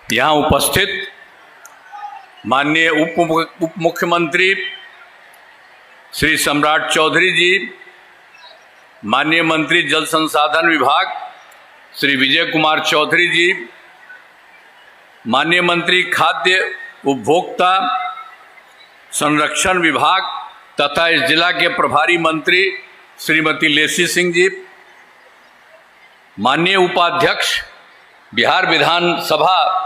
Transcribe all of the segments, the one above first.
यहाँ उपस्थित माननीय उप मुख्यमंत्री श्री सम्राट चौधरी जी, माननीय मंत्री जल संसाधन विभाग श्री विजय कुमार चौधरी जी, माननीय मंत्री खाद्य उपभोक्ता संरक्षण विभाग तथा इस जिला के प्रभारी मंत्री श्रीमती लेसी सिंह जी, माननीय उपाध्यक्ष बिहार विधानसभा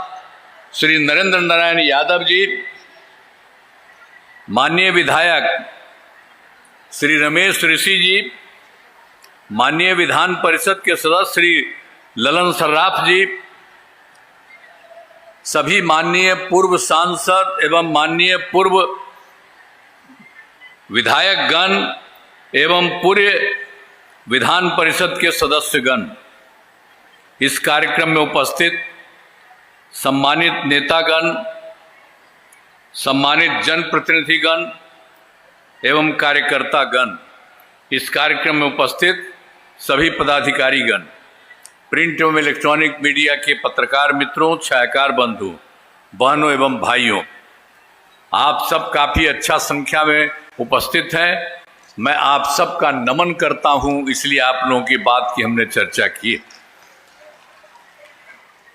श्री नरेंद्र नारायण यादव जी, माननीय विधायक श्री रमेश ऋषि जी, माननीय विधान परिषद के सदस्य श्री ललन सर्राफ जी, सभी माननीय पूर्व सांसद एवं माननीय पूर्व विधायकगण एवं पूरे विधान परिषद के सदस्यगण, इस कार्यक्रम में उपस्थित सम्मानित नेतागण, सम्मानित जनप्रतिनिधिगण एवं कार्यकर्तागण, इस कार्यक्रम में उपस्थित सभी पदाधिकारीगण, प्रिंट एवं इलेक्ट्रॉनिक मीडिया के पत्रकार मित्रों, छायाकार बंधु, बहनों एवं भाइयों, आप सब काफ़ी अच्छा संख्या में उपस्थित हैं। मैं आप सबका नमन करता हूं, इसलिए आप लोगों की बात की हमने चर्चा की।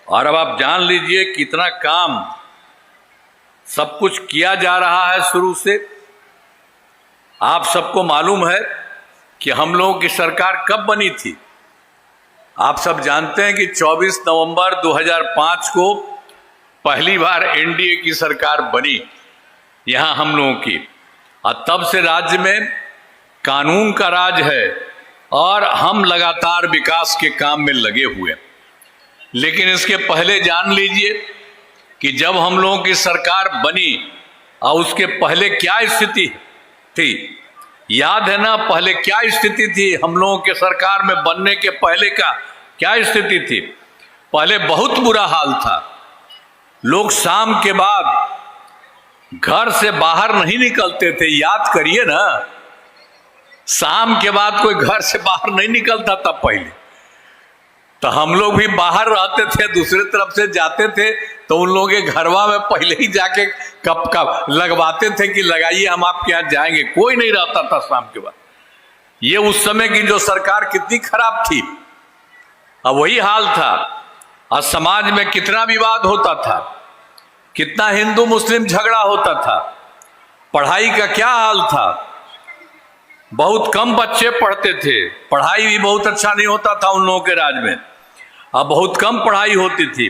और अब आप जान लीजिए कितना काम सब कुछ किया जा रहा है शुरू से। आप सबको मालूम है कि हम लोगों की सरकार कब बनी थी। आप सब जानते हैं कि 24 नवंबर 2005 को पहली बार एनडीए की सरकार बनी यहाँ हम लोगों की, और तब से राज्य में कानून का राज है और हम लगातार विकास के काम में लगे हुए। लेकिन इसके पहले जान लीजिए कि जब हम लोगों की सरकार बनी और उसके पहले क्या स्थिति थी। याद है ना, पहले क्या स्थिति थी हम लोगों के सरकार में बनने के पहले का क्या स्थिति थी। पहले बहुत बुरा हाल था। लोग शाम के बाद घर से बाहर नहीं निकलते थे। याद करिए ना, शाम के बाद कोई घर से बाहर नहीं निकलता था पहले। तो हम लोग भी बाहर रहते थे, दूसरे तरफ से जाते थे तो उन लोगों के घरवा में पहले ही जाके कप लगवाते थे कि लगाइए हम आपके यहाँ जाएंगे। कोई नहीं रहता था शाम के बाद। ये उस समय की जो सरकार कितनी खराब थी। अब वही हाल था। और समाज में कितना विवाद होता था, कितना हिंदू मुस्लिम झगड़ा होता था। पढ़ाई का क्या हाल था, बहुत कम बच्चे पढ़ते थे। पढ़ाई भी बहुत अच्छा नहीं होता था उन लोगों के राज में। अब बहुत कम पढ़ाई होती थी।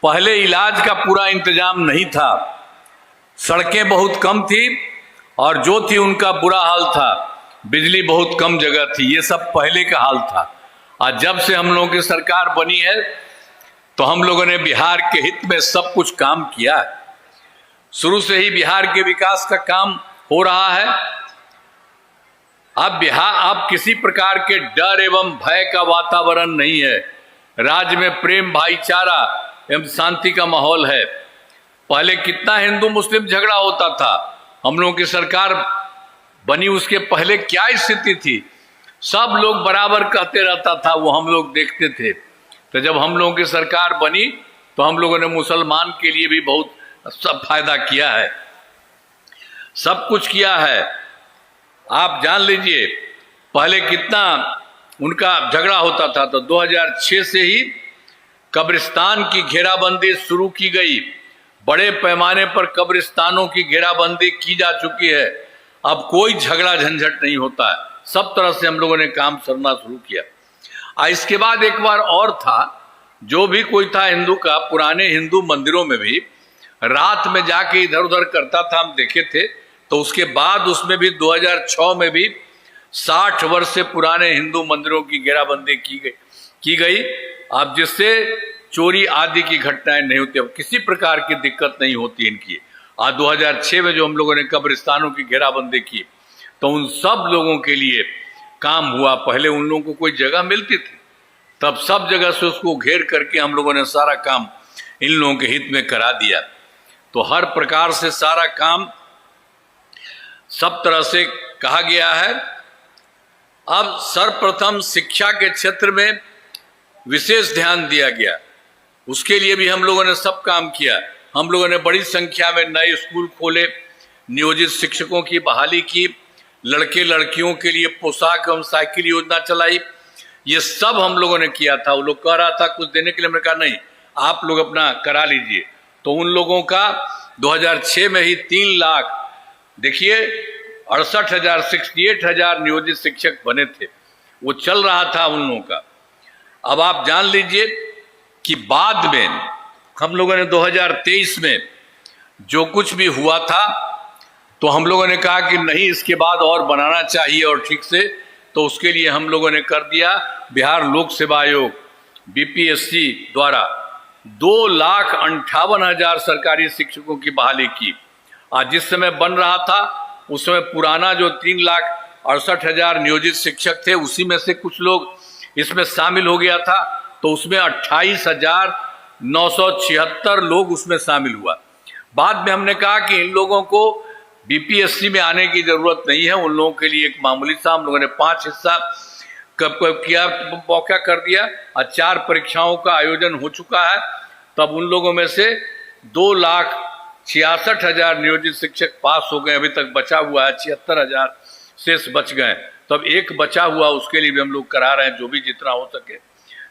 पहले इलाज का पूरा इंतजाम नहीं था। सड़कें बहुत कम थी और जो थी उनका बुरा हाल था। बिजली बहुत कम जगह थी। ये सब पहले का हाल था। और जब से हम लोगों की सरकार बनी है तो हम लोगों ने बिहार के हित में सब कुछ काम किया है। शुरू से ही बिहार के विकास का काम हो रहा है। अब किसी प्रकार के डर एवं भय का वातावरण नहीं है। राज्य में प्रेम, भाईचारा एवं शांति का माहौल है। पहले कितना हिंदू मुस्लिम झगड़ा होता था। हम लोगों की सरकार बनी उसके पहले क्या स्थिति थी, सब लोग बराबर कहते रहता था, वो हम लोग देखते थे। तो जब हम लोगों की सरकार बनी तो हम लोगों ने मुसलमान के लिए भी बहुत सब फायदा किया है, सब कुछ किया है। आप जान लीजिए पहले कितना उनका झगड़ा होता था। तो 2006 से ही कब्रिस्तान की घेराबंदी शुरू की गई। बड़े पैमाने पर कब्रिस्तानों की घेराबंदी की जा चुकी है। अब कोई झगड़ा झंझट नहीं होता है। सब तरह से हम लोगों ने काम करना शुरू किया। इसके बाद एक बार और था, जो भी कोई था हिंदू का, पुराने हिंदू मंदिरों में भी रात में जाके इधर उधर करता था, हम देखे थे। तो उसके बाद उसमें भी 2006 में भी 60 वर्ष से पुराने हिंदू मंदिरों की घेराबंदी की गई। अब जिससे चोरी आदि की घटनाएं नहीं होती, अब किसी प्रकार की दिक्कत नहीं होती इनकी। आज 2006 में जो हम लोगों ने कब्रिस्तानों की घेराबंदी की तो उन सब लोगों के लिए काम हुआ। पहले उन लोगों को कोई जगह मिलती थी, तब सब जगह से उसको घेर करके हम लोगों ने सारा काम इन लोगों के हित में करा दिया। तो हर प्रकार से सारा काम सब तरह से कहा गया है। अब सर्वप्रथम शिक्षा के क्षेत्र में विशेष ध्यान दिया गया। उसके लिए भी हम लोगों ने सब काम किया। हम लोगों ने बड़ी संख्या में नए स्कूल खोले, नियोजित शिक्षकों की बहाली की, लड़के लड़कियों के लिए पोशाक एवं साइकिल योजना चलाई। ये सब हम लोगों ने किया था। वो लोग कह रहा था कुछ देने के लिए, मैंने कहा नहीं, आप लोग अपना करा लीजिए। तो उन लोगों का 2006 में ही 3 लाख, देखिए 68,000 68,000 नियोजित शिक्षक बने थे। वो चल रहा था उन लोगों का। अब आप जान लीजिए कि बाद में हम लोगों ने 2023 में जो कुछ भी हुआ था, तो हम लोगों ने कहा कि नहीं, इसके बाद और बनाना चाहिए और ठीक से। तो उसके लिए हम लोगों ने कर दिया, बिहार लोक सेवा आयोग बीपीएससी द्वारा 2,58,000 सरकारी शिक्षकों की बहाली की। आज जिस समय बन रहा था उस समय पुराना जो 3,68,000 नियोजित शिक्षक थे, उसी में से कुछ लोग इसमें शामिल हो गया था। तो उसमें 28,976 लोग उसमें शामिल हुआ। बाद में हमने कहा कि इन लोगों को बीपीएससी में आने की जरूरत नहीं है, उन लोगों के लिए एक मामूली सा हम लोगों ने 5 हिस्सा किया, मौका कर दिया और 4 परीक्षाओं का आयोजन हो चुका है। तब उन लोगों में से 2,66,000 नियोजित शिक्षक पास हो गए। अभी तक बचा हुआ है 76,000 शेष बच गए। तब एक बचा हुआ, उसके लिए भी हम लोग करा रहे हैं जो भी जितना हो सके।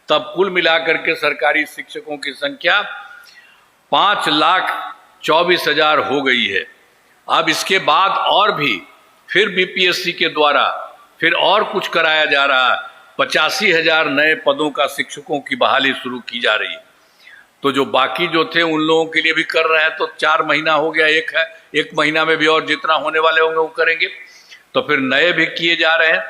तब कुल मिलाकर के सरकारी शिक्षकों की संख्या 5,24,000 हो गई है। अब इसके बाद और भी फिर बीपीएससी के द्वारा फिर और कुछ कराया जा रहा है। 85,000 नए पदों का शिक्षकों की बहाली शुरू की जा रही है। तो जो बाकी जो थे उन लोगों के लिए भी कर रहे हैं। तो 4 महीना हो गया, एक है, 1 महीना में भी और जितना होने वाले होंगे वो करेंगे। तो फिर नए भी किए जा रहे हैं।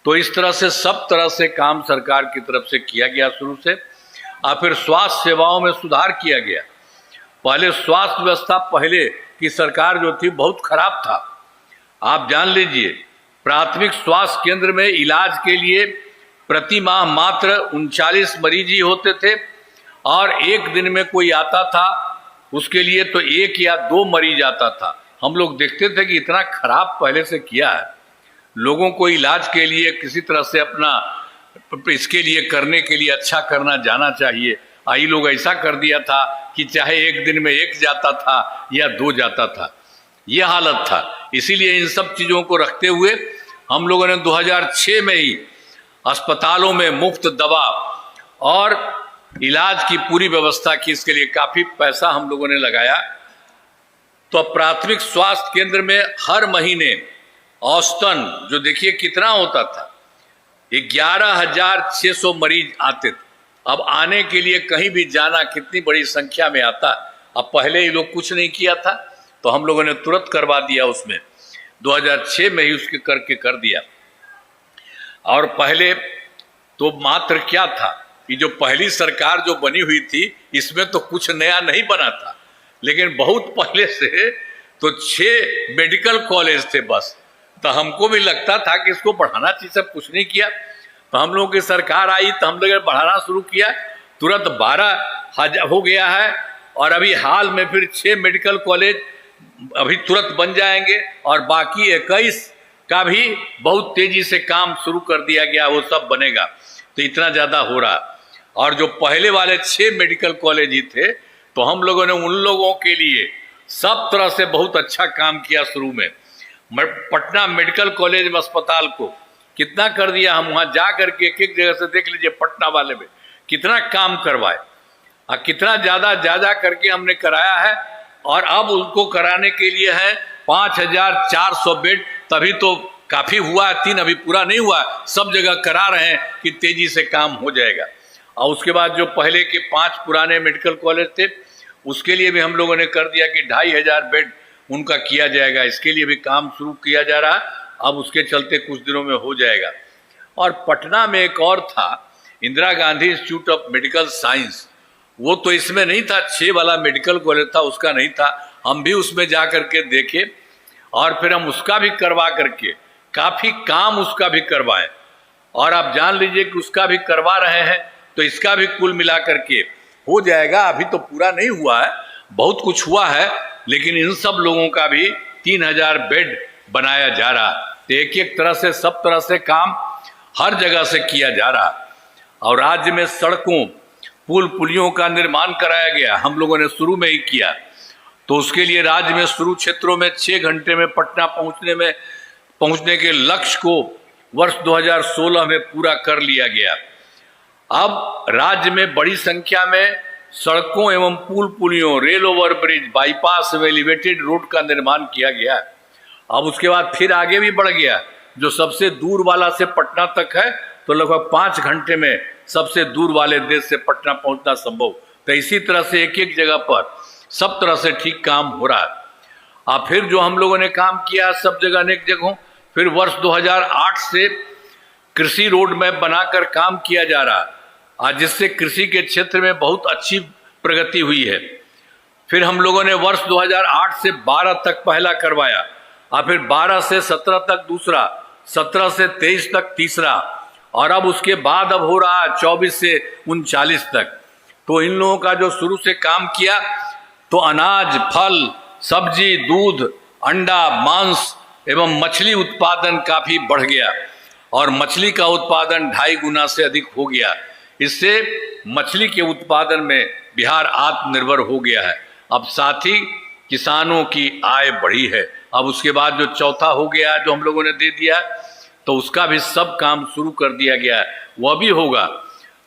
तो इस तरह से सब तरह से काम सरकार की तरफ से किया गया शुरू से। और फिर स्वास्थ्य सेवाओं में सुधार किया गया। पहले स्वास्थ्य व्यवस्था पहले की सरकार जो थी बहुत खराब था। आप जान लीजिए, प्राथमिक स्वास्थ्य केंद्र में इलाज के लिए प्रति माह मात्र 39 मरीज ही होते थे और एक दिन में कोई आता था उसके लिए तो 1 या 2 मरीज आता था। हम लोग देखते थे कि इतना खराब पहले से किया है। लोगों को इलाज के लिए किसी तरह से अपना इसके लिए करने के लिए अच्छा करना जाना चाहिए। आई लोग ऐसा कर दिया था कि चाहे एक दिन में 1 जाता था या 2 जाता था, ये हालत था। इसीलिए इन सब चीज़ों को रखते हुए हम लोगों ने 2006 में ही अस्पतालों में मुफ्त दवा और इलाज की पूरी व्यवस्था की। इसके लिए काफ़ी पैसा हम लोगों ने लगाया। तो प्राथमिक स्वास्थ्य केंद्र में हर महीने औसतन जो देखिए कितना होता था, 11,600 मरीज आते थे। अब आने के लिए कहीं भी जाना कितनी बड़ी संख्या में आता। अब पहले ये लोग कुछ नहीं किया था तो हम लोगों ने तुरंत करवा दिया। उसमें 2006 में ही उसके करके कर दिया। और पहले तो मात्र क्या था कि जो पहली सरकार जो बनी हुई थी इसमें तो कुछ नया नहीं बना था, लेकिन बहुत पहले से तो 6 मेडिकल कॉलेज थे बस। तो हमको भी लगता था कि इसको बढ़ाना चाहिए, सब कुछ नहीं किया। तो हम लोगों की सरकार आई तो हम लोगों ने बढ़ाना शुरू किया, तुरंत 12,000 हो गया है। और अभी हाल में फिर 6 मेडिकल कॉलेज अभी तुरंत बन जाएंगे और बाकी 21 का भी बहुत तेजी से काम शुरू कर दिया गया, वो सब बनेगा। तो इतना ज़्यादा हो रहा। और जो पहले वाले 6 मेडिकल कॉलेज ही थे तो हम लोगों ने उन लोगों के लिए सब तरह से बहुत अच्छा काम किया। शुरू में पटना मेडिकल कॉलेज में अस्पताल को कितना कर दिया। हम वहाँ जा करके एक जगह से देख लीजिए, पटना वाले में कितना काम करवाए और कितना ज़्यादा करके हमने कराया है। और अब उनको कराने के लिए है 5,400 बेड। तभी तो काफ़ी हुआ, 3 अभी पूरा नहीं हुआ, सब जगह करा रहे हैं कि तेज़ी से काम हो जाएगा। और उसके बाद जो पहले के 5 पुराने मेडिकल कॉलेज थे उसके लिए भी हम लोगों ने कर दिया कि 2,500 बेड उनका किया जाएगा। इसके लिए भी काम शुरू किया जा रहा, अब उसके चलते कुछ दिनों में हो जाएगा। और पटना में एक और था, Indira Gandhi institute of medical science, वो तो इसमें नहीं था, 6 वाला मेडिकल कॉलेज था, उसका नहीं था। हम भी उसमें जा करके देखे और फिर हम उसका भी करवा करके काफ़ी काम उसका भी करवाएं। और आप जान लीजिए कि उसका भी करवा रहे हैं तो इसका भी कुल मिला करके हो जाएगा। अभी तो पूरा नहीं हुआ है, बहुत कुछ हुआ है, लेकिन इन सब लोगों का भी 3,000 बेड बनाया जा रहा है। तो एक तरह से सब तरह से काम हर जगह से किया जा रहा है। और राज्य में सड़कों पुल पुलियों का निर्माण कराया गया, हम लोगों ने शुरू में ही किया। तो उसके लिए राज्य में शुरू क्षेत्रों में 6 घंटे में पटना पहुंचने के लक्ष्य को वर्ष 2016 में पूरा कर लिया गया। अब राज्य में बड़ी संख्या में सड़कों एवं पुल पुलियों, रेल ओवरब्रिज, बाईपास एवं एलिवेटेड रोड का निर्माण किया गया। अब उसके बाद फिर आगे भी बढ़ गया, जो सबसे दूर वाला से पटना तक है तो लगभग 5 घंटे में सबसे दूर वाले देश से पटना पहुंचना संभव। तो इसी तरह से एक एक जगह पर सब तरह से ठीक काम हो रहा है। अब फिर जो हम लोगों ने काम किया सब जगह अनेक जगहों, फिर वर्ष 2008 से कृषि रोड मैप बनाकर काम किया जा रहा है, आज जिससे कृषि के क्षेत्र में बहुत अच्छी प्रगति हुई है। फिर हम लोगों ने वर्ष 2008 से 12 तक पहला करवाया, और फिर 12 से 17 तक दूसरा, 17 से 23 तक तीसरा, और अब उसके बाद अब हो रहा है 24 से 39 तक। तो इन लोगों का जो शुरू से काम किया तो अनाज, फल, सब्जी, दूध, अंडा, मांस एवं मछली उत्पादन काफी बढ़ गया, और मछली का उत्पादन 2.5 गुना से अधिक हो गया। इससे मछली के उत्पादन में बिहार आत्मनिर्भर हो गया है। अब साथ ही किसानों की आय बढ़ी है। अब उसके बाद जो चौथा हो गया जो हम लोगों ने दे दिया, तो उसका भी सब काम शुरू कर दिया गया है, वह भी होगा।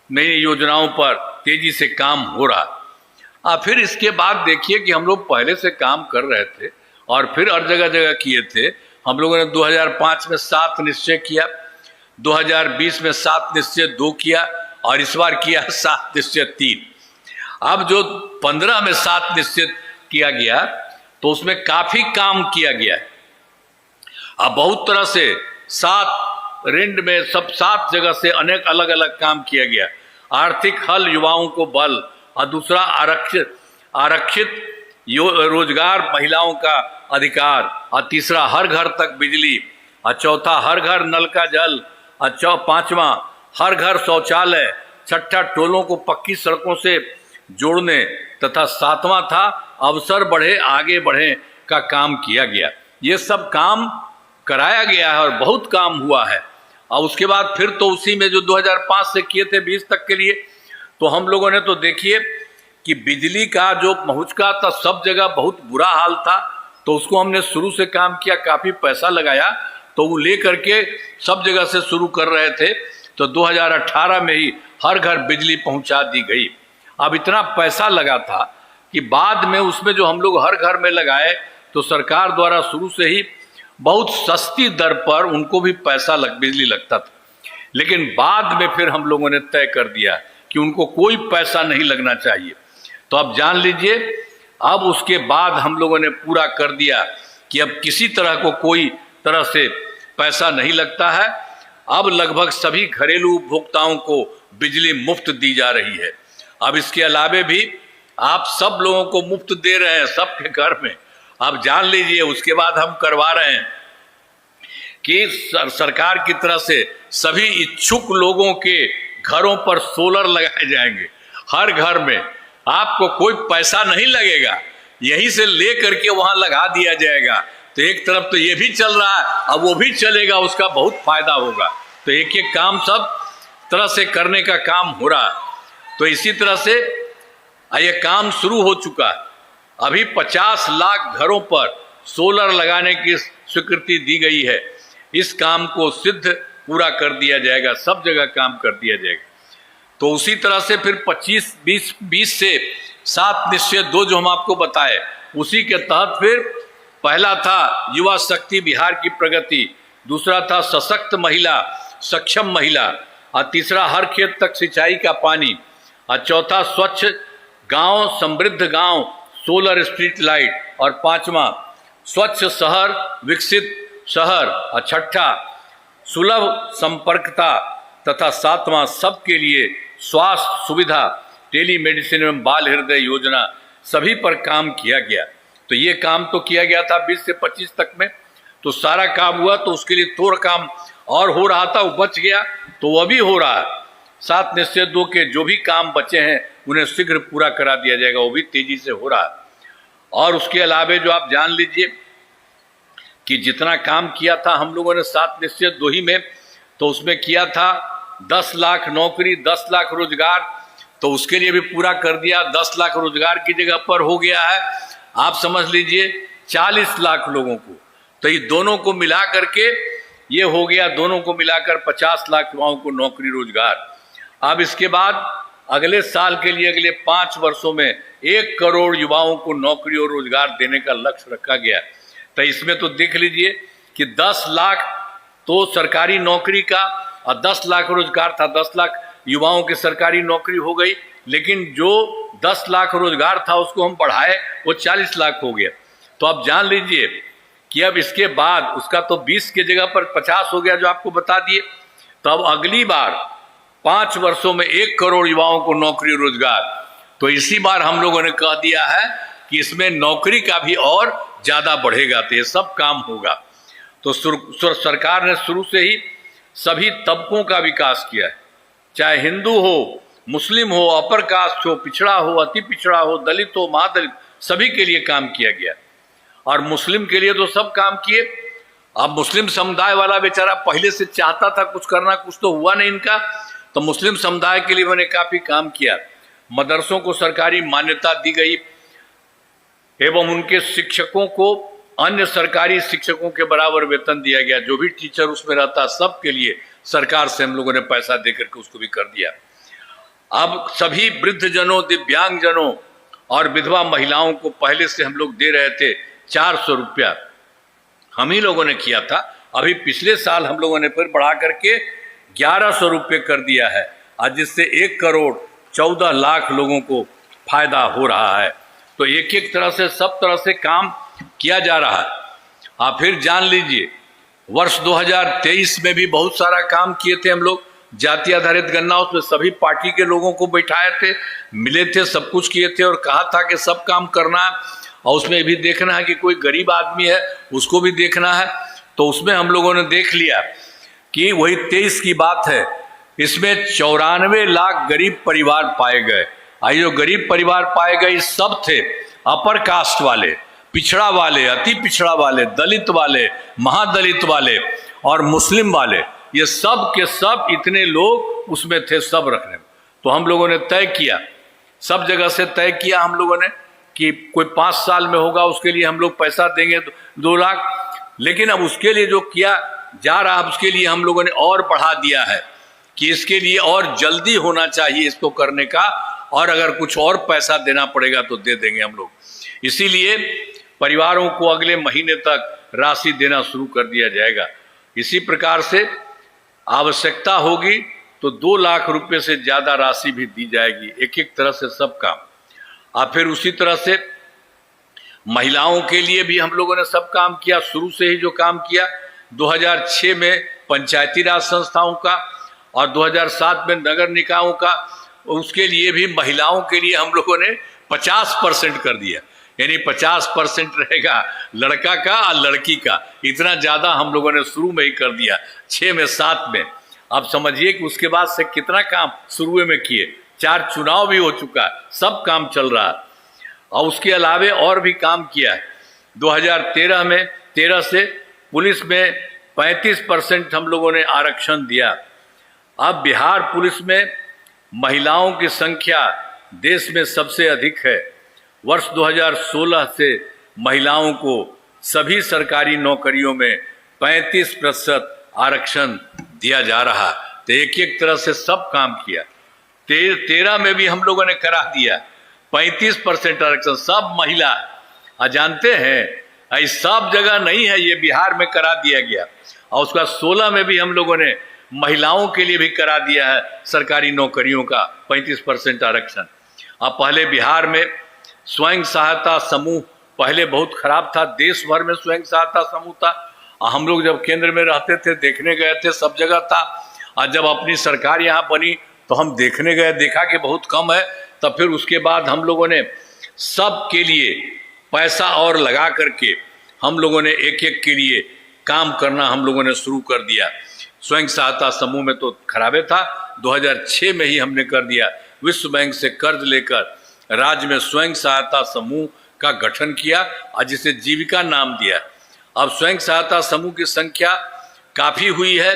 नई योजनाओं पर तेजी से काम हो रहा। फिर इसके बाद देखिए कि हम लोग पहले से काम कर रहे थे और फिर हर जगह जगह किए थे। हम लोगों ने 2005 में 7 निश्चय किया, 2020 में 7 निश्चय 2 किया, और इस बार किया 7 निश्चय 3। अब जो 15 में 7 निश्चय किया गया तो उसमें काफी काम किया गया। अब बहुत तरह से 7 रेंड में सब 7 जगह से अनेक अलग अलग काम किया गया। आर्थिक हल, युवाओं को बल, और दूसरा आरक्षित रोजगार, महिलाओं का अधिकार, और तीसरा हर घर तक बिजली, और चौथा हर घर नल का जल, और पांचवा हर घर शौचालय, छठा टोलों को पक्की सड़कों से जोड़ने, तथा 7वां था अवसर बढ़े आगे बढ़े का काम किया गया। ये सब काम कराया गया है और बहुत काम हुआ है। और उसके बाद फिर तो उसी में जो 2005 से किए थे 20 तक के लिए, तो हम लोगों ने तो देखिए कि बिजली का जो पहुंच का था सब जगह बहुत बुरा हाल था, तो उसको हमने शुरू से काम किया, काफी पैसा लगाया, तो वो ले करके सब जगह से शुरू कर रहे थे। तो 2018 में ही हर घर बिजली पहुंचा दी गई। अब इतना पैसा लगा था कि बाद में उसमें जो हम लोग हर घर में लगाए तो सरकार द्वारा शुरू से ही बहुत सस्ती दर पर उनको भी पैसा बिजली लगता था, लेकिन बाद में फिर हम लोगों ने तय कर दिया कि उनको कोई पैसा नहीं लगना चाहिए। तो अब जान लीजिए, अब उसके बाद हम लोगों ने पूरा कर दिया कि अब किसी तरह को कोई तरह से पैसा नहीं लगता है। अब लगभग सभी घरेलू उपभोक्ताओं को बिजली मुफ्त दी जा रही है। अब इसके अलावे भी आप सब लोगों को मुफ्त दे रहे हैं सबके घर में। आप जान लीजिए, उसके बाद हम करवा रहे हैं कि सरकार की तरफ से सभी इच्छुक लोगों के घरों पर सोलर लगाए जाएंगे। हर घर में आपको कोई पैसा नहीं लगेगा, यहीं से ले करके वहां लगा दिया जाएगा। तो एक तरफ तो ये भी चल रहा है, अब वो भी चलेगा, उसका बहुत फायदा होगा। तो एक एक काम सब तरह से करने का काम हो रहा है। तो इसी तरह से ये काम शुरू हो चुका है। अभी 50 लाख घरों पर सोलर लगाने की स्वीकृति दी गई है। इस काम को सिद्ध पूरा कर दिया जाएगा, सब जगह काम कर दिया जाएगा। तो उसी तरह से फिर 20 से 7 निश्चय 2 जो हम आपको बताए, उसी के तहत फिर पहला था युवा शक्ति बिहार की प्रगति, दूसरा था सशक्त महिला, सक्षम महिला, और तीसरा हर खेत तक सिंचाई का पानी, और चौथा स्वच्छ गांव, समृद्ध गांव, सोलर स्ट्रीट लाइट, और पांचवा स्वच्छ शहर, विकसित शहर, और छठा सुलभ संपर्कता, तथा 7वां सबके लिए स्वास्थ्य सुविधा, टेलीमेडिसिन एवं बाल हृदय योजना, सभी पर काम किया गया। तो ये काम तो किया गया था 20 से 25 तक में, तो सारा काम हुआ। तो उसके लिए थोड़ा काम और हो रहा था, वो बच गया, तो वह भी हो रहा है। 7 निश्चय 2 के जो भी काम बचे हैं उन्हें शीघ्र पूरा करा दिया जाएगा, वो भी तेजी से हो रहा है। और उसके अलावे जो आप जान लीजिए कि जितना काम किया था हम लोगों ने 7 निश्चय 2 ही में, तो उसमें किया था 10 लाख नौकरी, 10 लाख रोजगार, तो उसके लिए भी पूरा कर दिया। 10 लाख रोजगार की जगह पर हो गया है, आप समझ लीजिए 40 लाख लोगों को। तो ये दोनों को मिला करके ये हो गया, दोनों को मिलाकर 50 लाख युवाओं को नौकरी रोजगार। अब इसके बाद अगले साल के लिए अगले 5 वर्षों में 1 करोड़ युवाओं को नौकरी और रोजगार देने का लक्ष्य रखा गया। तो इसमें तो देख लीजिए कि 10 लाख तो सरकारी नौकरी का और 10 लाख रोजगार था, 10 लाख युवाओं की सरकारी नौकरी हो गई, लेकिन जो 10 लाख रोजगार था उसको हम बढ़ाए, वो 40 लाख हो गया। तो आप जान लीजिए कि अब इसके बाद उसका तो 20 की जगह पर 50 हो गया, जो आपको बता दिए। तो अब अगली बार 5 वर्षों में 1 करोड़ युवाओं को नौकरी रोजगार। तो इसी बार हम लोगों ने कह दिया है कि इसमें नौकरी का भी और ज्यादा बढ़ेगा, तो ये सब काम होगा। तो सरकार ने शुरू से ही सभी तबकों का विकास किया है, चाहे हिंदू हो, मुस्लिम हो, अपर कास्ट हो, पिछड़ा हो, अति पिछड़ा हो, दलित हो, महादलित, सभी के लिए काम किया गया। और मुस्लिम के लिए तो सब काम किए। अब मुस्लिम समुदाय वाला बेचारा पहले से चाहता था कुछ करना, कुछ तो हुआ नहीं इनका, तो मुस्लिम समुदाय के लिए मैंने काफी काम किया। मदरसों को सरकारी मान्यता दी गई एवं उनके शिक्षकों को अन्य सरकारी शिक्षकों के बराबर वेतन दिया गया। जो भी टीचर उसमें रहता सबके लिए सरकार से हम लोगों ने पैसा देकर के उसको भी कर दिया। अब सभी वृद्धजनों, दिव्यांगजनों और विधवा महिलाओं को पहले से हम लोग दे रहे थे 400 रुपया, हम ही लोगों ने किया था। अभी पिछले साल हम लोगों ने फिर बढ़ा करके 1100 रुपये कर दिया है, आज जिससे 1 करोड़ 14 लाख लोगों को फायदा हो रहा है। तो एक एक तरह से सब तरह से काम किया जा रहा है। आप फिर जान लीजिए वर्ष 2023 में भी बहुत सारा काम किए थे हम लोग। जाति आधारित गणना, उसमें सभी पार्टी के लोगों को बैठाए थे, मिले थे, सब कुछ किए थे और कहा था कि सब काम करना है और उसमें भी देखना है कि कोई गरीब आदमी है उसको भी देखना है। तो उसमें हम लोगों ने देख लिया कि वही 23 की बात है, इसमें 94 लाख गरीब परिवार पाए गए। आई जो गरीब परिवार पाए गए सब थे अपर कास्ट वाले, पिछड़ा वाले, अति पिछड़ा वाले, दलित वाले, महादलित वाले और मुस्लिम वाले, ये सब के सब इतने लोग उसमें थे, सब रखने में। तो हम लोगों ने तय किया, सब जगह से तय किया हम लोगों ने कि कोई 5 साल में होगा उसके लिए हम लोग पैसा देंगे 2 लाख। लेकिन अब उसके लिए जो किया जा रहा है उसके लिए हम लोगों ने और बढ़ा दिया है कि इसके लिए और जल्दी होना चाहिए इसको करने का, और अगर कुछ और पैसा देना पड़ेगा तो दे देंगे हम लोग। इसीलिए परिवारों को अगले महीने तक राशि देना शुरू कर दिया जाएगा। इसी प्रकार से आवश्यकता होगी तो 2 लाख रुपए से ज्यादा राशि भी दी जाएगी, एक एक तरह से सब काम। और फिर उसी तरह से महिलाओं के लिए भी हम लोगों ने सब काम किया, शुरू से ही जो काम किया 2006 में पंचायती राज संस्थाओं का और 2007 में नगर निकायों का, उसके लिए भी महिलाओं के लिए हम लोगों ने 50% कर दिया, यानी 50% रहेगा लड़का का और लड़की का। इतना ज्यादा हम लोगों ने शुरू में ही कर दिया 6 में 7 में। अब समझिए कि उसके बाद से कितना काम शुरू में किए, 4 चुनाव भी हो चुका है, सब काम चल रहा है। और उसके अलावे और भी काम किया है। 2013 में 13 से पुलिस में 35% हम लोगों ने आरक्षण दिया। अब बिहार पुलिस में महिलाओं की संख्या देश में सबसे अधिक है। वर्ष 2016 से महिलाओं को सभी सरकारी नौकरियों में 35% आरक्षण दिया जा रहा। तो एक एक तरह से सब काम किया। 13 में भी हम लोगों ने करा दिया 35% आरक्षण, सब महिला। जानते हैं इस सब जगह नहीं है, ये बिहार में करा दिया गया। और उसका 16 में भी हम लोगों ने महिलाओं के लिए भी करा दिया है सरकारी नौकरियों का 35% आरक्षण। अब पहले बिहार में स्वयं सहायता समूह पहले बहुत खराब था, देश भर में स्वयं सहायता समूह था। हम लोग जब केंद्र में रहते थे, देखने गए थे, सब जगह था। और जब अपनी सरकार यहाँ बनी तो हम देखने गए, देखा कि बहुत कम है। तब फिर उसके बाद हम लोगों ने सब के लिए पैसा और लगा करके हम लोगों ने एक एक के लिए काम करना हम लोगों ने शुरू कर दिया। स्वयं सहायता समूह में तो खराबे था, 2006 में ही हमने कर दिया। विश्व बैंक से कर्ज लेकर राज्य में स्वयं सहायता समूह का गठन किया और जिसे जीविका नाम दिया। अब स्वयं सहायता समूह की संख्या काफी हुई है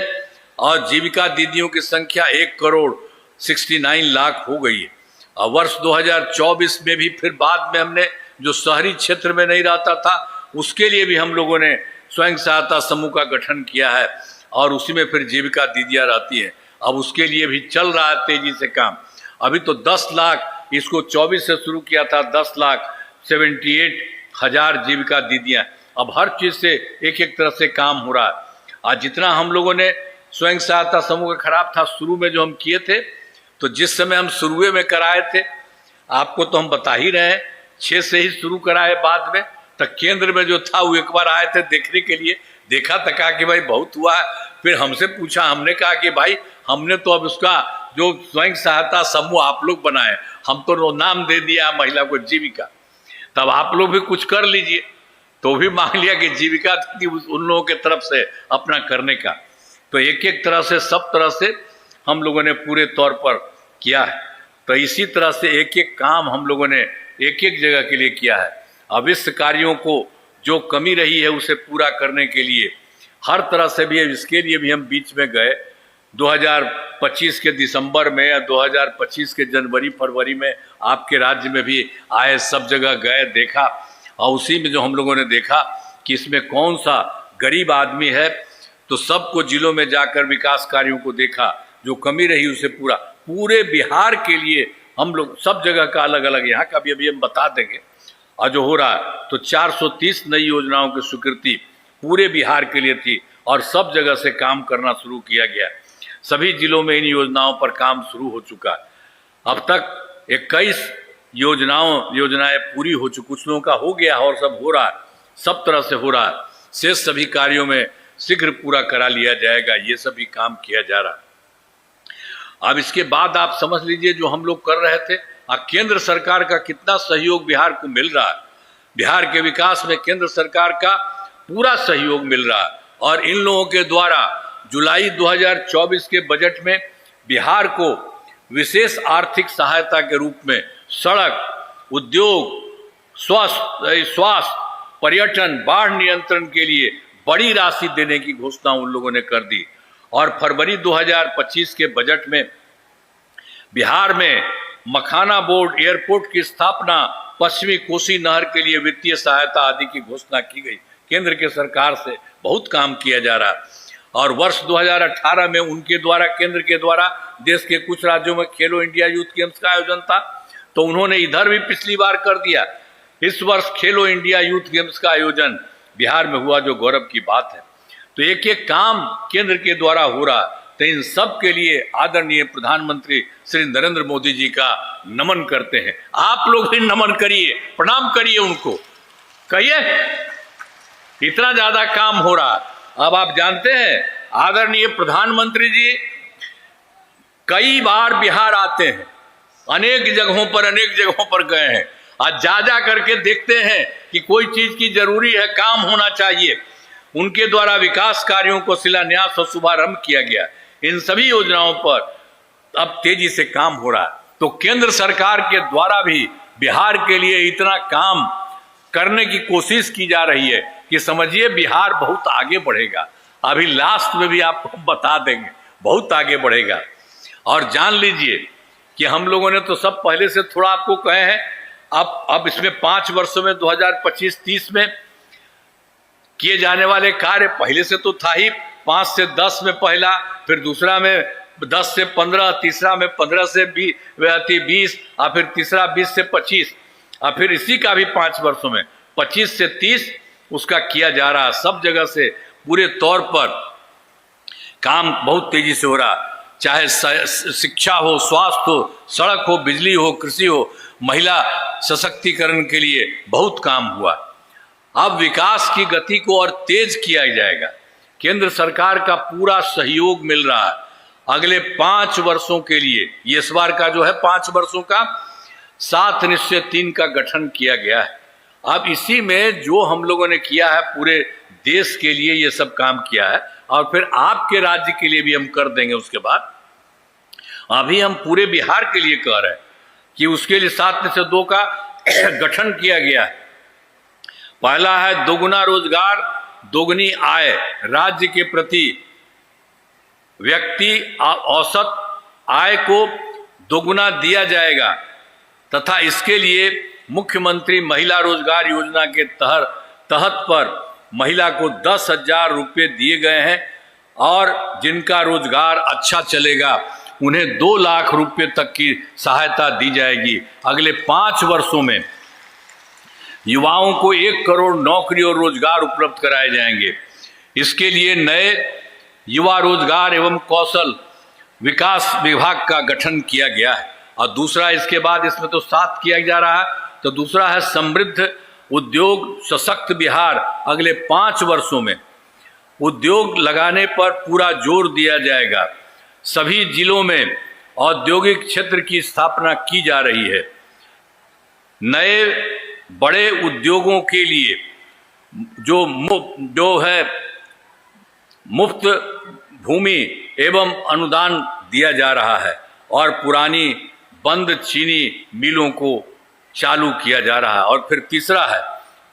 और जीविका दीदियों की संख्या 1 करोड़ 69 लाख हो गई है। और वर्ष 2024 में भी फिर बाद में हमने जो शहरी क्षेत्र में नहीं रहता था उसके लिए भी हम लोगों ने स्वयं सहायता समूह का गठन किया है और उसी में फिर जीविका दीदियाँ रहती हैं। अब उसके लिए भी चल रहा है तेजी से काम। अभी तो 10 लाख, इसको 24 से शुरू किया था, 10,78,000 जीविका दीदियाँ। अब हर चीज से एक एक तरह से काम हो रहा है। आज जितना हम लोगों ने स्वयं सहायता समूह का खराब था शुरू में जो हम किए थे, तो जिस समय हम शुरू में कराए थे आपको तो हम बता ही रहे हैं, 6 से ही शुरू कराए, बाद में तक केंद्र में जो था वो एक बार आए थे देखने के लिए, देखा तो कहा कि भाई बहुत हुआ है। फिर हमसे पूछा, हमने कहा कि भाई हमने तो अब उसका जो स्वयं सहायता समूह आप लोग बनाए, हम तो नाम दे दिया महिला को जीविका, तब आप लोग भी कुछ कर लीजिए। तो भी मांग लिया कि जीविका थी उन लोगों के तरफ से अपना करने का। तो एक एक तरह से सब तरह से हम लोगों ने पूरे तौर पर किया है। तो इसी तरह से एक एक काम हम लोगों ने एक एक जगह के लिए किया है। अब इस कार्यों को जो कमी रही है उसे पूरा करने के लिए हर तरह से भी, इसके लिए भी हम बीच में गए 2025 के दिसंबर में या 2025 के जनवरी फरवरी में आपके राज्य में भी आए, सब जगह गए, देखा, और उसी में जो हम लोगों ने देखा कि इसमें कौन सा गरीब आदमी है, तो सबको जिलों में जाकर विकास कार्यों को देखा, जो कमी रही उसे पूरे बिहार के लिए हम लोग सब जगह का अलग अलग, यहाँ का भी अभी हम बता देंगे। और जो हो रहा है तो 430 नई योजनाओं की स्वीकृति पूरे बिहार के लिए थी और सब जगह से काम करना शुरू किया गया। सभी जिलों में इन योजनाओं पर काम शुरू हो चुका है। अब तक 21 योजनाएं पूरी हो चुकी, कुछ लोगों का हो गया और सब हो रहा है, सब तरह से हो रहा है। शेष सभी कार्यों में शीघ्र पूरा करा लिया जाएगा, ये सभी काम किया जा रहा है। अब इसके बाद आप समझ लीजिए जो हम लोग कर रहे थे, केंद्र सरकार का कितना सहयोग बिहार को मिल रहा है। बिहार के विकास में केंद्र सरकार का पूरा सहयोग मिल रहा है और इन लोगों के द्वारा जुलाई 2024 के बजट में बिहार को विशेष आर्थिक सहायता के रूप में सड़क, उद्योग, स्वास्थ्य, पर्यटन, बाढ़ नियंत्रण के लिए बड़ी राशि देने की घोषणा उन लोगों ने कर दी। और फरवरी 2025 के बजट में बिहार में मखाना बोर्ड एयरपोर्ट की स्थापना, पश्चिमी कोसी नहर के लिए वित्तीय सहायता आदि की घोषणा की गई। केंद्र के सरकार से बहुत काम किया जा रहा है। और वर्ष 2018 में उनके द्वारा, केंद्र के द्वारा देश के कुछ राज्यों में खेलो इंडिया यूथ गेम्स का आयोजन था, तो उन्होंने इधर भी पिछली बार कर दिया। इस वर्ष खेलो इंडिया यूथ गेम्स का आयोजन बिहार में हुआ, जो गौरव की बात है। तो एक एक काम केंद्र के द्वारा हो रहा। तो इन सब के लिए आदरणीय प्रधानमंत्री श्री नरेंद्र मोदी जी का नमन करते हैं। आप लोग भी नमन करिए, प्रणाम करिए उनको, कहिए इतना ज्यादा काम हो रहा। अब आप जानते हैं आदरणीय प्रधानमंत्री जी कई बार बिहार आते हैं, अनेक जगहों पर गए हैं। आज जा करके देखते हैं कि कोई चीज की जरूरी है, काम होना चाहिए। उनके द्वारा विकास कार्यों को शिलान्यास और शुभारंभ किया गया। इन सभी योजनाओं पर अब तेजी से काम हो रहा है। तो केंद्र सरकार के द्वारा भी बिहार के लिए इतना काम करने की कोशिश की जा रही है कि समझिए बिहार बहुत आगे बढ़ेगा। अभी लास्ट में भी आपको बता देंगे, बहुत आगे बढ़ेगा। और जान लीजिए कि हम लोगों ने तो सब पहले से थोड़ा आपको कहे हैं, अब इसमें 5 वर्षों में 2025-30 में किए जाने वाले कार्य पहले से तो था ही। 5 से 10 में पहला, फिर दूसरा में 10 से 15, तीसरा में 15 से 20, और फिर तीसरा 20 से 25, और फिर इसी का भी 5 वर्षों में 25 से 30 उसका किया जा रहा। सब जगह से पूरे तौर पर काम बहुत तेजी से हो रहा, चाहे शिक्षा हो, स्वास्थ्य हो, सड़क हो, बिजली हो, कृषि हो, महिला सशक्तिकरण के लिए बहुत काम हुआ। अब विकास की गति को और तेज किया जाएगा। केंद्र सरकार का पूरा सहयोग मिल रहा है। अगले 5 वर्षों के लिए, ये इस बार का जो है 5 वर्षों का 7 निश्चय 3 का गठन किया गया है। अब इसी में जो हम लोगों ने किया है, पूरे देश के लिए ये सब काम किया है, और फिर आपके राज्य के लिए भी हम कर देंगे। उसके बाद अभी हम पूरे बिहार के लिए कह रहे हैं कि उसके लिए 7 में से 2 का गठन किया गया है। पहला है दोगुना रोजगार, दोगुनी आय। राज्य के प्रति व्यक्ति औसत आय को दोगुना दिया जाएगा। तथा इसके लिए मुख्यमंत्री महिला रोजगार योजना के तहत पर महिला को 10,000 रुपये दिए गए हैं और जिनका रोजगार अच्छा चलेगा उन्हें 2 लाख रुपये तक की सहायता दी जाएगी। अगले 5 वर्षों में युवाओं को 1 करोड़ नौकरी और रोजगार उपलब्ध कराए जाएंगे। इसके लिए नए युवा रोजगार एवं कौशल विकास विभाग का गठन किया गया है। और दूसरा, इसके बाद इसमें तो 7 किया जा रहा है, तो दूसरा है समृद्ध उद्योग सशक्त बिहार। अगले 5 वर्षों में उद्योग लगाने पर पूरा जोर दिया जाएगा। सभी जिलों में औद्योगिक क्षेत्र की स्थापना की जा रही है। नए बड़े उद्योगों के लिए जो है मुफ्त भूमि एवं अनुदान दिया जा रहा है और पुरानी बंद चीनी मिलों को चालू किया जा रहा है। और फिर तीसरा है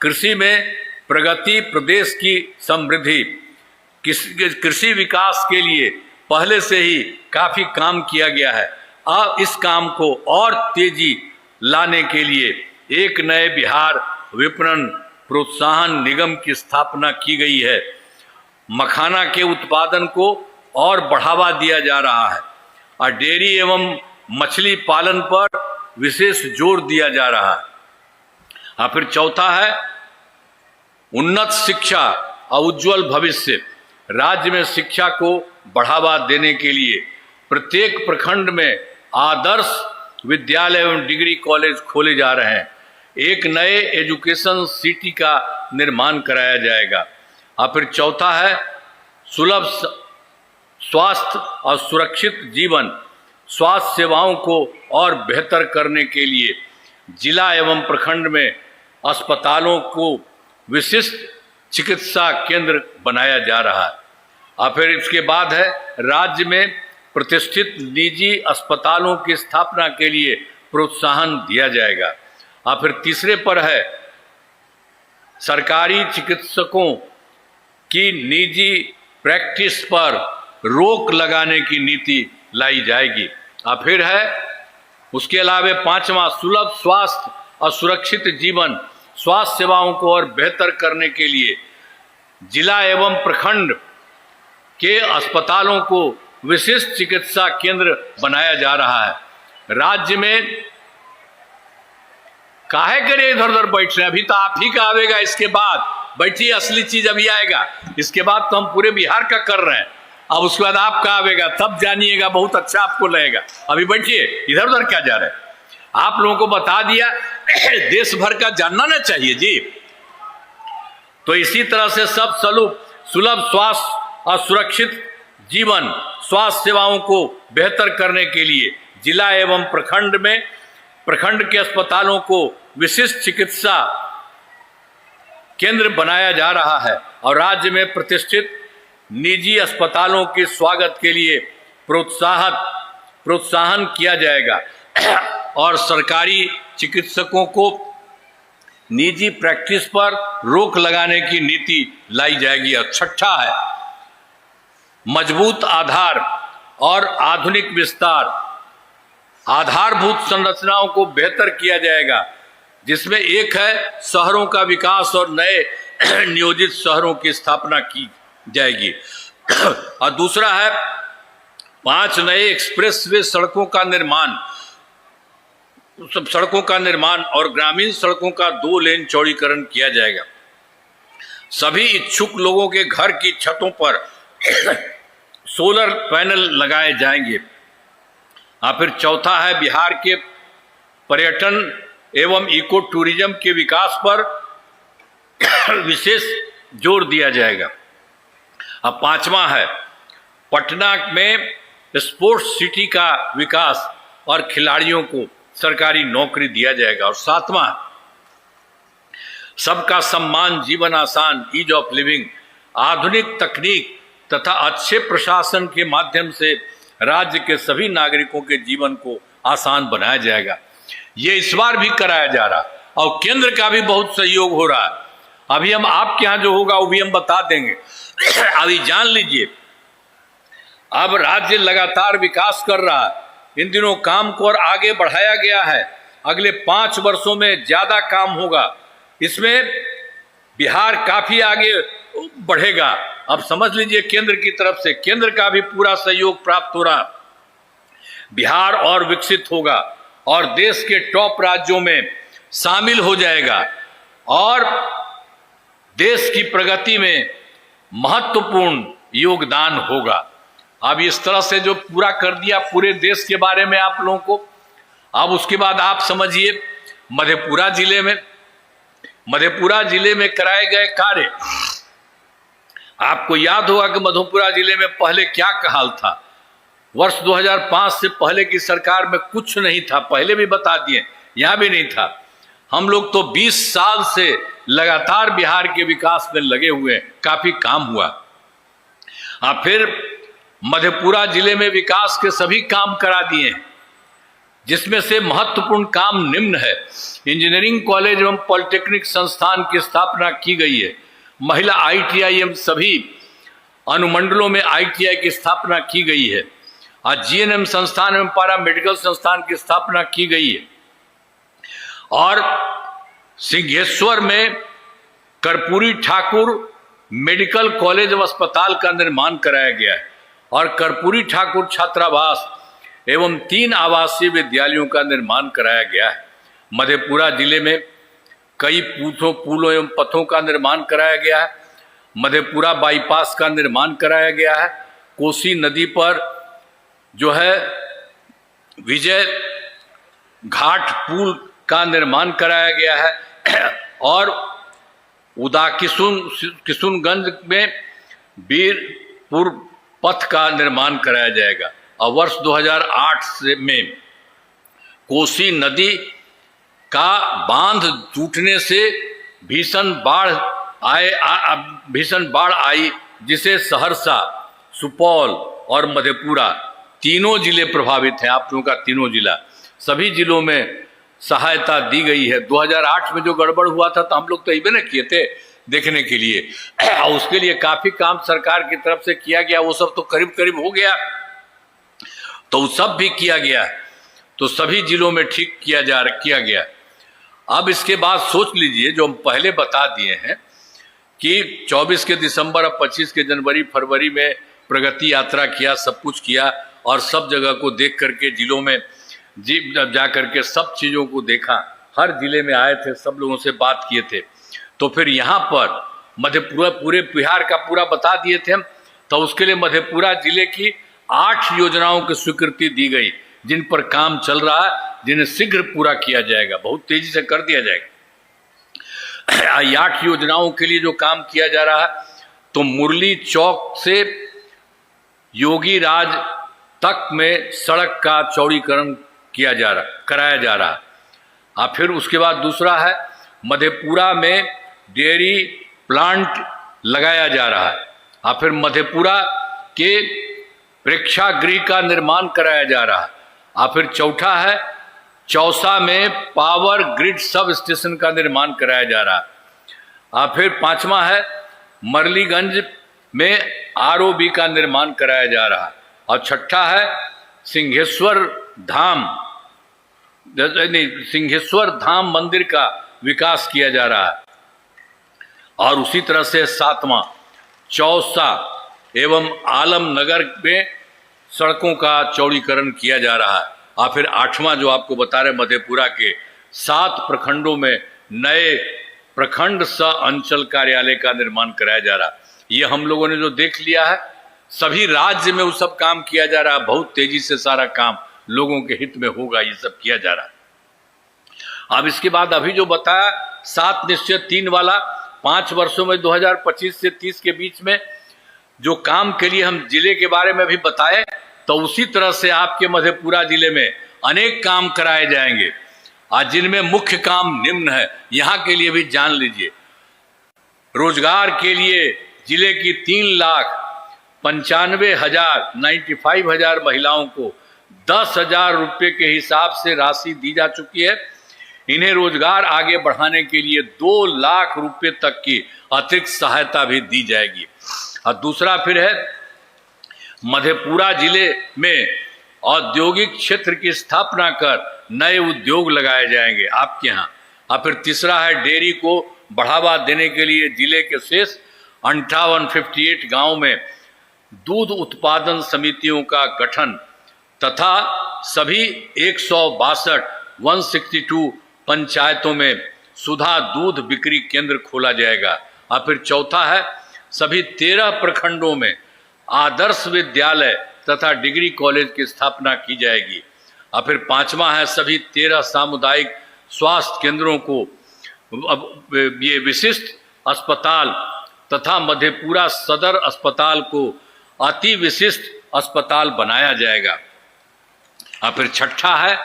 कृषि में प्रगति, प्रदेश की समृद्धि। कृषि विकास के लिए पहले से ही काफी काम किया गया है। अब इस काम को और तेजी लाने के लिए एक नए बिहार विपणन प्रोत्साहन निगम की स्थापना की गई है। मखाना के उत्पादन को और बढ़ावा दिया जा रहा है और डेयरी एवं मछली पालन पर विशेष जोर दिया जा रहा है। और फिर चौथा है उन्नत शिक्षा और उज्जवल भविष्य। राज्य में शिक्षा को बढ़ावा देने के लिए प्रत्येक प्रखंड में आदर्श विद्यालय एवं डिग्री कॉलेज खोले जा रहे हैं। एक नए एजुकेशन सिटी का निर्माण कराया जाएगा। और फिर चौथा है सुलभ स्वास्थ्य और सुरक्षित जीवन। स्वास्थ्य सेवाओं को और बेहतर करने के लिए जिला एवं प्रखंड में अस्पतालों को विशिष्ट चिकित्सा केंद्र बनाया जा रहा है। और फिर इसके बाद है राज्य में प्रतिष्ठित निजी अस्पतालों की स्थापना के लिए प्रोत्साहन दिया जाएगा। और फिर तीसरे पर है सरकारी चिकित्सकों की निजी प्रैक्टिस पर रोक लगाने की नीति लाई जाएगी। और फिर है उसके अलावा 5वां सुलभ स्वास्थ्य और सुरक्षित जीवन। स्वास्थ्य सेवाओं को और बेहतर करने के लिए जिला एवं प्रखंड के अस्पतालों को विशिष्ट चिकित्सा केंद्र बनाया जा रहा है। राज्य में काहे करे इधर उधर बैठ रहे हैं, अभी तो आप ही का आवेगा, इसके बाद बैठिए, असली चीज अभी आएगा। इसके बाद तो हम पूरे बिहार का कर रहे हैं, अब उसके बाद आपका आवेगा, तब जानिएगा, बहुत अच्छा आपको लगेगा। अभी बैठिए, इधर उधर क्या जा रहे हैं, आप लोगों को बता दिया, देश भर का जानना ना चाहिए जी। तो इसी तरह से सब सुलभ स्वास्थ्य और सुरक्षित जीवन, स्वास्थ्य सेवाओं को बेहतर करने के लिए जिला एवं प्रखंड के अस्पतालों को विशिष्ट चिकित्सा केंद्र बनाया जा रहा है और राज्य में प्रतिष्ठित निजी अस्पतालों के स्वागत के लिए प्रोत्साहन किया जाएगा और सरकारी चिकित्सकों को निजी प्रैक्टिस पर रोक लगाने की नीति लाई जाएगी। और छठा है मजबूत आधार और आधुनिक विस्तार। आधारभूत संरचनाओं को बेहतर किया जाएगा, जिसमें एक है शहरों का विकास और नए नियोजित शहरों की स्थापना की जाएगी और दूसरा है 5 नए एक्सप्रेसवे सड़कों का निर्माण और ग्रामीण सड़कों का 2 लेन चौड़ीकरण किया जाएगा। सभी इच्छुक लोगों के घर की छतों पर सोलर पैनल लगाए जाएंगे। और फिर चौथा है बिहार के पर्यटन एवं इको टूरिज्म के विकास पर विशेष जोर दिया जाएगा। अब 5वां है पटना में स्पोर्ट्स सिटी का विकास और खिलाड़ियों को सरकारी नौकरी दिया जाएगा। और 7वां सबका सम्मान, जीवन आसान, ईज ऑफ लिविंग। आधुनिक तकनीक तथा अच्छे प्रशासन के माध्यम से राज्य के सभी नागरिकों के जीवन को आसान बनाया जाएगा। ये इस बार भी कराया जा रहा है और केंद्र का भी बहुत सहयोग हो रहा है। अभी हम आपके यहाँ जो होगा वो भी हम बता देंगे। अभी जान लीजिए, अब राज्य लगातार विकास कर रहा है। इन दिनों काम को और आगे बढ़ाया गया है। अगले 5 वर्षों में ज्यादा काम होगा। इसमें बिहार काफी आगे बढ़ेगा। अब समझ लीजिए केंद्र की तरफ से केंद्र का भी पूरा सहयोग प्राप्त हो रहा। बिहार और विकसित होगा और देश के टॉप राज्यों में शामिल हो जाएगा और देश की प्रगति में महत्वपूर्ण योगदान होगा। अब इस तरह से जो पूरा कर दिया पूरे देश के बारे में आप लोगों को। अब उसके बाद आप समझिए मधेपुरा जिले में कराए गए कार्य। आपको याद होगा कि मधेपुरा जिले में पहले क्या हाल था। वर्ष 2005 से पहले की सरकार में कुछ नहीं था, पहले भी बता दिए, यहां भी नहीं था। हम लोग तो 20 साल से लगातार बिहार के विकास में लगे हुए हैं, काफी काम हुआ। फिर मधेपुरा जिले में विकास के सभी काम करा दिए हैं, जिसमें से महत्वपूर्ण काम निम्न है। इंजीनियरिंग कॉलेज एवं पॉलिटेक्निक संस्थान की स्थापना की गई है। महिला ITI एवं सभी अनुमंडलों में ITI की स्थापना की गई है। आज GNM संस्थान एवं पारा मेडिकल संस्थान की स्थापना की गई है और सिंहेश्वर में कर्पूरी ठाकुर मेडिकल कॉलेज व अस्पताल का निर्माण कराया गया है और कर्पूरी ठाकुर छात्रावास एवं 3 आवासीय विद्यालयों का निर्माण कराया गया है। मधेपुरा जिले में कई पुलों एवं पथों का निर्माण कराया गया है। मधेपुरा बाईपास का निर्माण कराया गया है। कोसी नदी पर जो है विजय घाट पुल का निर्माण कराया गया है और किशुनगंज में वीरपुर पथ का निर्माण कराया जाएगा। और वर्ष 2008 में कोसी नदी का बांध टूटने से भीषण बाढ़ आई, जिसे सहरसा, सुपौल और मधेपुरा तीनों जिले प्रभावित हैं। आप लोगों का तीनों जिला, सभी जिलों में सहायता दी गई है। 2008 में जो गड़बड़ हुआ था तो हम लोग तो इबे न किए थे देखने के लिए, और उसके लिए काफी काम सरकार की तरफ से किया गया। वो सब तो करीब करीब हो गया, तो सब भी किया गया, तो सभी जिलों में ठीक किया गया। अब इसके बाद सोच लीजिए, जो हम पहले बता दिए हैं कि 24 के दिसंबर और 25 के जनवरी फरवरी में प्रगति यात्रा किया, सब कुछ किया और सब जगह को देख करके जिलों में जा करके सब चीज़ों को देखा। हर जिले में आए थे, सब लोगों से बात किए थे। तो फिर यहाँ पर मधेपुरा पूरे बिहार का पूरा बता दिए थे हम। तो उसके लिए मधेपुरा जिले की 8 योजनाओं की स्वीकृति दी गई, जिन पर काम चल रहा है, जिन्हें शीघ्र पूरा किया जाएगा, बहुत तेजी से कर दिया जाएगा। 8 योजनाओं के लिए जो काम किया जा रहा है, तो मुरली चौक से योगी राज तक में सड़क का चौड़ीकरण कराया जा रहा है। फिर उसके बाद दूसरा है मधेपुरा में डेयरी प्लांट लगाया जा रहा है। फिर मधेपुरा के प्रेक्षागृह का निर्माण कराया जा रहा है। फिर चौथा है चौसा में पावर ग्रिड सब स्टेशन का निर्माण कराया जा रहा है। फिर 5वां है मरलीगंज में ROB का निर्माण कराया जा रहा है। और 6ठा है सिंहेश्वर धाम मंदिर का विकास किया जा रहा है। और उसी तरह से 7वां चौसा एवं आलमनगर में सड़कों का चौड़ीकरण किया जा रहा है। और फिर 8वां जो आपको बता रहे मधेपुरा के 7 प्रखंडों में नए प्रखंड सह अंचल कार्यालय का निर्माण कराया जा रहा है। ये हम लोगों ने जो देख लिया है, सभी राज्य में वो सब काम किया जा रहा है। बहुत तेजी से सारा काम लोगों के हित में होगा, ये सब किया जा रहा है। अब इसके बाद अभी जो बताया 7 निश्चय 3 वाला 5 वर्षों में 2025 से 30 के बीच में जो काम के लिए हम जिले के बारे में भी बताए, तो उसी तरह से आपके मधेपुरा जिले में अनेक काम कराए जाएंगे। आज जिनमें मुख्य काम निम्न है, यहाँ के लिए भी जान लीजिए। रोजगार के लिए जिले की 3,95,000 महिलाओं को 10,000 रुपये के हिसाब से राशि दी जा चुकी है। इन्हें रोजगार आगे बढ़ाने के लिए 2 लाख रुपए तक की अतिरिक्त सहायता भी दी जाएगी। और दूसरा फिर है मधेपुरा जिले में औद्योगिक क्षेत्र की स्थापना कर नए उद्योग लगाए जाएंगे आपके यहाँ। और फिर तीसरा है डेयरी को बढ़ावा देने के लिए जिले के शेष 58 गांव में दूध उत्पादन समितियों का गठन तथा सभी 162 पंचायतों में सुधा दूध बिक्री केंद्र खोला जाएगा। और फिर चौथा है सभी 13 प्रखंडों में आदर्श विद्यालय तथा डिग्री कॉलेज की स्थापना की जाएगी। और फिर पांचवा है सभी 13 सामुदायिक स्वास्थ्य केंद्रों को ये विशिष्ट अस्पताल तथा मधेपुरा सदर अस्पताल को अति विशिष्ट अस्पताल बनाया जाएगा। और फिर छठा है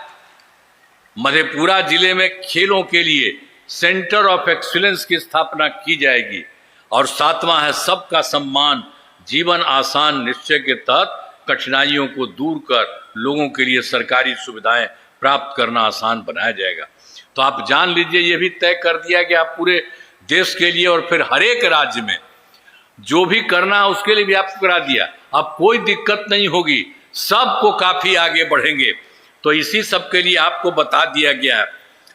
मधेपुरा जिले में खेलों के लिए सेंटर ऑफ एक्सीलेंस की स्थापना की जाएगी। और सातवां है सबका सम्मान जीवन आसान निश्चय के तहत कठिनाइयों को दूर कर लोगों के लिए सरकारी सुविधाएं प्राप्त करना आसान बनाया जाएगा। तो आप जान लीजिए ये भी तय कर दिया कि आप पूरे देश के लिए और फिर हर एक राज्य में जो भी करना है उसके लिए भी आपको करा दिया। अब कोई दिक्कत नहीं होगी, सबको काफी आगे बढ़ेंगे। तो इसी सब के लिए आपको बता दिया गया है।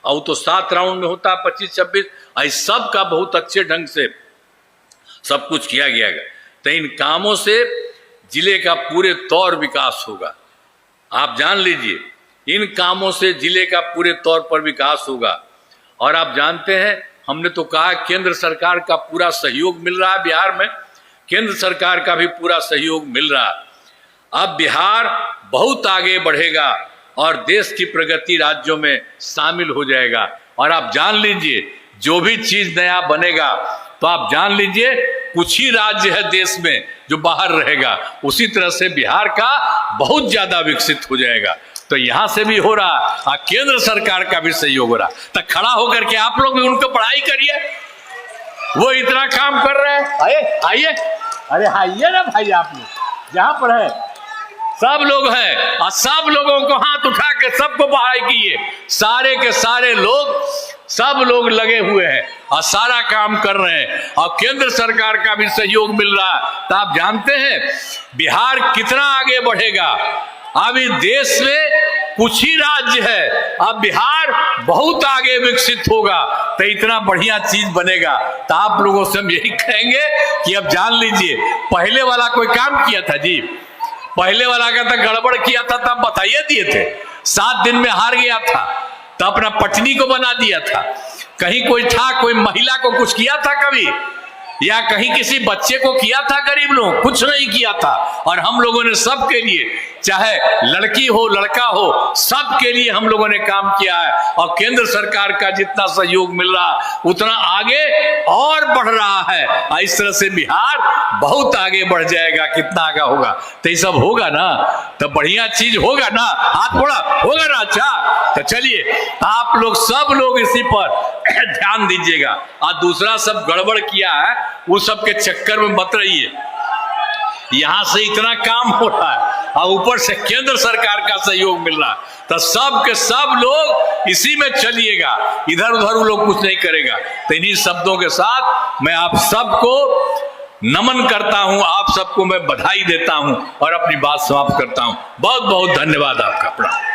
और तो 7 राउंड में होता है 25-26, इस सब का बहुत अच्छे ढंग से सब कुछ किया गया है। तो इन कामों से जिले का पूरे तौर विकास होगा। आप जान लीजिए इन कामों से जिले का पूरे तौर पर विकास होगा। और आप जानते हैं हमने तो कहा केंद्र सरकार का पूरा सहयोग मिल रहा है बिहार में, केंद्र सरकार का भी पूरा सहयोग मिल रहा है। अब बिहार बहुत आगे बढ़ेगा और देश की प्रगति राज्यों में शामिल हो जाएगा। और आप जान लीजिए जो भी चीज नया बनेगा तो आप जान लीजिए कुछ ही राज्य है देश में जो बाहर रहेगा, उसी तरह से बिहार का बहुत ज्यादा विकसित हो जाएगा। तो यहां से भी हो रहा और केंद्र सरकार का भी सहयोग हो रहा। तो खड़ा होकर के आप लोग भी उनको पढ़ाई करिए, वो इतना काम कर रहे हैं। आइए अरे आइए ना भाई, आप लोग जहां पर है सब लोग हैं और सब लोगों को हाथ उठा के सबको पढ़ाई कीजिए। सारे के सारे लोग सब लोग लगे हुए हैं और सारा काम कर रहे हैं और केंद्र सरकार का भी सहयोग मिल रहा है। तो आप जानते हैं बिहार कितना आगे बढ़ेगा। अभी देश में कुछ ही राज्य है, अब बिहार बहुत आगे विकसित होगा तो इतना बढ़िया चीज बनेगा। तो आप लोगों से हम यही कहेंगे कि अब जान लीजिए पहले वाला कोई काम किया था जी, पहले वाला का तो गड़बड़ किया था तब बताइए दिए थे, 7 दिन में हार गया था तो अपना पत्नी को बना दिया था। कहीं कोई था कोई महिला को कुछ किया था कभी, या कहीं किसी बच्चे को किया था गरीब लोग, कुछ नहीं किया था। और हम लोगों ने सबके लिए, चाहे लड़की हो लड़का हो, सबके लिए हम लोगों ने काम किया है। और केंद्र सरकार का जितना सहयोग मिल रहा उतना आगे और बढ़ रहा है। और इस तरह से बिहार बहुत आगे बढ़ जाएगा। कितना आगे होगा तो ये सब होगा ना, तो बढ़िया चीज होगा ना, हाथ बढ़ा होगा ना। अच्छा तो चलिए आप लोग सब लोग इसी पर ध्यान दीजिएगा। और दूसरा सब गड़बड़ किया है वो सब के चक्कर में मत रहिए। यहां से इतना काम हो रहा है और ऊपर से केंद्र सरकार का सहयोग मिल रहा है, तो सब के सब लोग इसी में चलिएगा, इधर उधर वो लोग कुछ नहीं करेगा। तो इन्हीं शब्दों के साथ मैं आप सबको नमन करता हूं, आप सबको मैं बधाई देता हूं और अपनी बात समाप्त करता हूं। बहुत बहुत धन्यवाद आपका। प्रणाम।